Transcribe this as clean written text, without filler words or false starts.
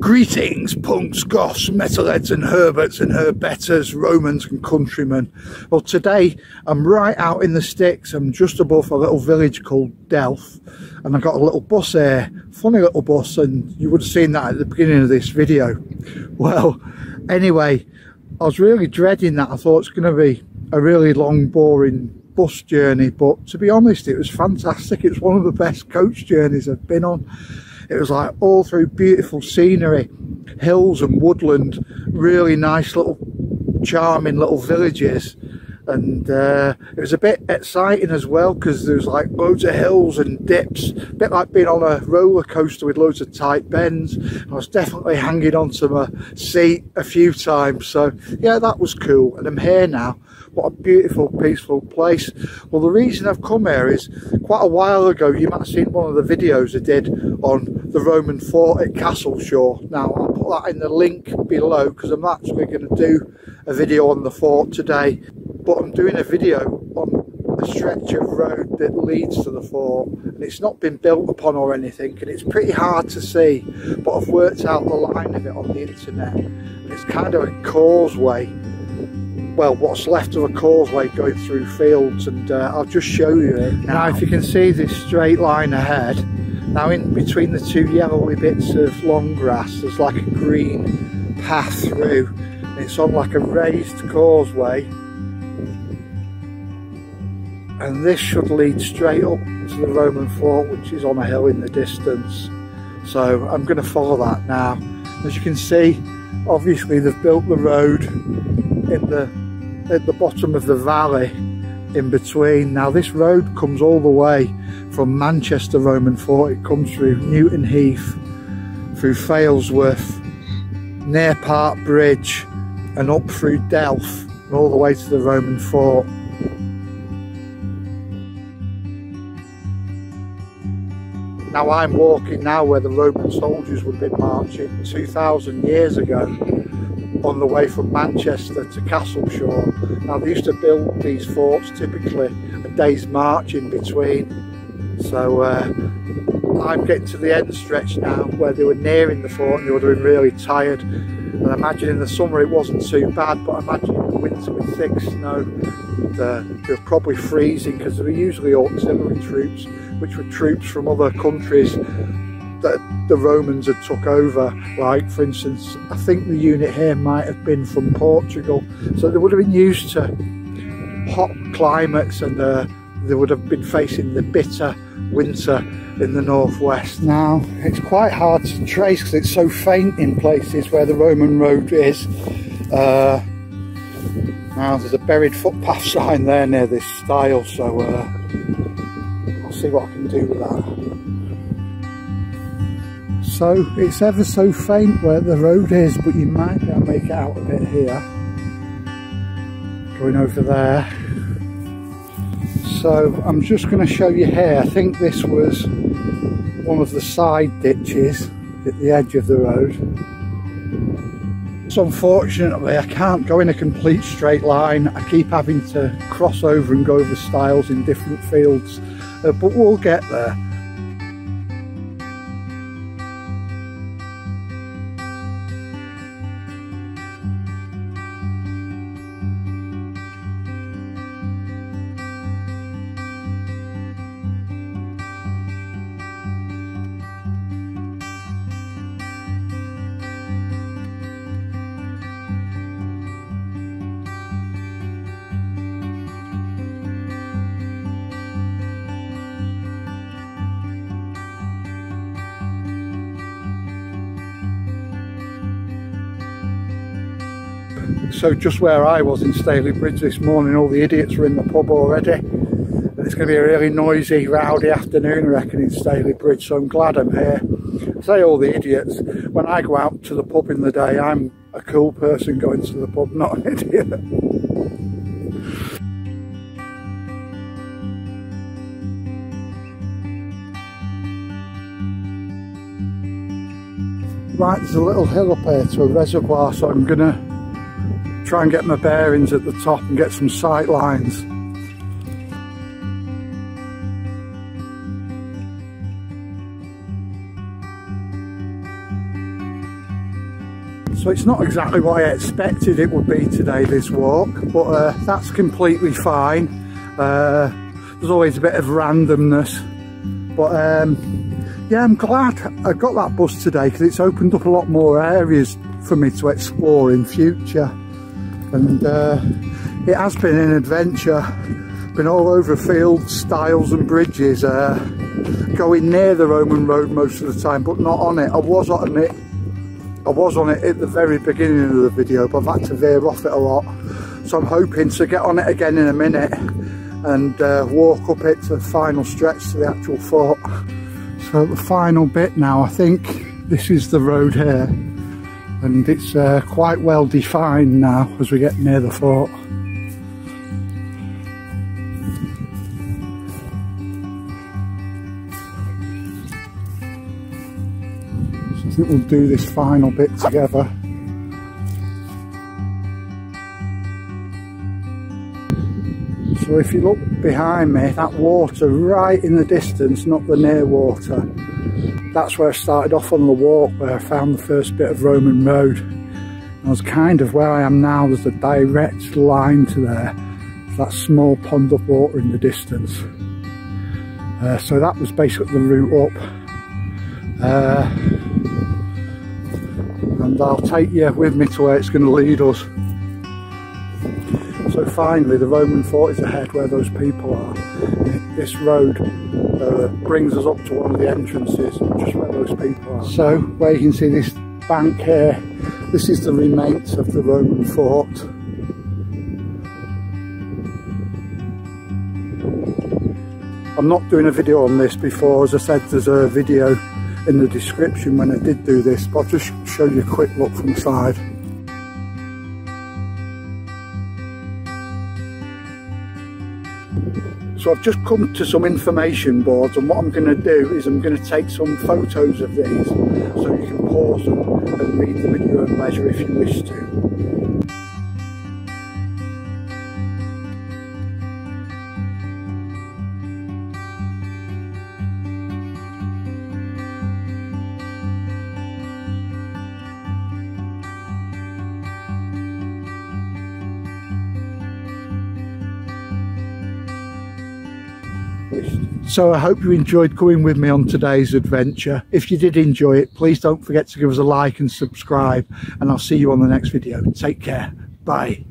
Greetings, punks, goths, metalheads and herberts and herbetters, Romans and countrymen. Well, today I'm right out in the sticks. I'm just above a little village called Delph, and I've got a little bus here, funny little bus, and you would have seen that at the beginning of this video. Well, anyway, I was really dreading that. I thought it's going to be a really long, boring bus journey, but to be honest, it was fantastic. It's one of the best coach journeys I've been on. It was like all through beautiful scenery, hills and woodland, really nice little charming little villages, and it was a bit exciting as well because there was like loads of hills and dips, a bit like being on a roller coaster with loads of tight bends. I was definitely hanging onto my seat a few times, so yeah, that was cool. And I'm here now. What a beautiful, peaceful place. Well, the reason I've come here is quite a while ago, you might have seen one of the videos I did on the Roman fort at Castleshaw. Now, I'll put that in the link below because I'm actually going to do a video on the fort today. But I'm doing a video on a stretch of road that leads to the fort, and it's not been built upon or anything, and it's pretty hard to see, but I've worked out the line of it on the internet, and it's kind of a causeway. Well, what's left of a causeway going through fields, and I'll just show you it now. If you can see this straight line ahead, now in between the two yellowy bits of long grass there's like a green path through, and it's on like a raised causeway, and this should lead straight up to the Roman fort, which is on a hill in the distance. So I'm going to follow that now. As you can see, obviously they've built the road at the bottom of the valley in between. Now this road comes all the way from Manchester Roman fort. It comes through Newton Heath, through Failsworth, near Park Bridge, and up through Delph, and all the way to the Roman fort. Now I'm walking now where the Roman soldiers would have been marching 2,000 years ago, on the way from Manchester to Castleshaw. Now they used to build these forts typically a day's march in between. So I'm getting to the end stretch now where they were nearing the fort and they would have been really tired. And I imagine in the summer it wasn't too bad, but I imagine in the winter with thick snow they're probably freezing, because they were usually auxiliary troops, which were troops from other countries that the Romans had took over. Like for instance, I think the unit here might have been from Portugal, so they would have been used to hot climates, and they would have been facing the bitter winter in the northwest. Now it's quite hard to trace because it's so faint in places where the Roman road is. Now there's a buried footpath sign there near this stile, so I'll see what I can do with that. So it's ever so faint where the road is, but you might be able to make it out a bit here, going over there. So I'm just going to show you here. I think this was one of the side ditches at the edge of the road. So unfortunately I can't go in a complete straight line. I keep having to cross over and go over stiles in different fields, but we'll get there. So just where I was in Staley Bridge this morning, all the idiots were in the pub already, and it's going to be a really noisy, rowdy afternoon I reckon in Staley Bridge, so I'm glad I'm here. I say all the idiots, when I go out to the pub in the day I'm a cool person going to the pub, not an idiot. Right, there's a little hill up here to a reservoir, so I'm going to try and get my bearings at the top and get some sight lines. So it's not exactly what I expected it would be today, this walk, but that's completely fine. There's always a bit of randomness, but yeah, I'm glad I got that bus today because it's opened up a lot more areas for me to explore in future. And it has been an adventure. Been all over fields, stiles and bridges, going near the Roman road most of the time, but not on it. I was on it at the very beginning of the video, but I've had to veer off it a lot. So I'm hoping to get on it again in a minute and walk up it to the final stretch to the actual fort. So the final bit now, I think this is the road here, and it's quite well defined now as we get near the fort. I think we'll do this final bit together. So if you look behind me, that water right in the distance, not the near water, that's where I started off on the walk, where I found the first bit of Roman road. And I was kind of where I am now. There's a direct line to there, that small pond of water in the distance. So that was basically the route up. And I'll take you with me to where it's going to lead us. So finally the Roman fort is ahead where those people are. This road brings us up to one of the entrances, just where those people are. So where you can see this bank here, this is the remains of the Roman fort. I'm not doing a video on this before, as I said there's a video in the description when I did do this, but I'll just show you a quick look from the side. So I've just come to some information boards, and what I'm going to do is I'm going to take some photos of these so you can pause them and read the video at leisure if you wish to. So I hope you enjoyed coming with me on today's adventure. If you did enjoy it, please don't forget to give us a like and subscribe, and I'll see you on the next video. Take care. Bye.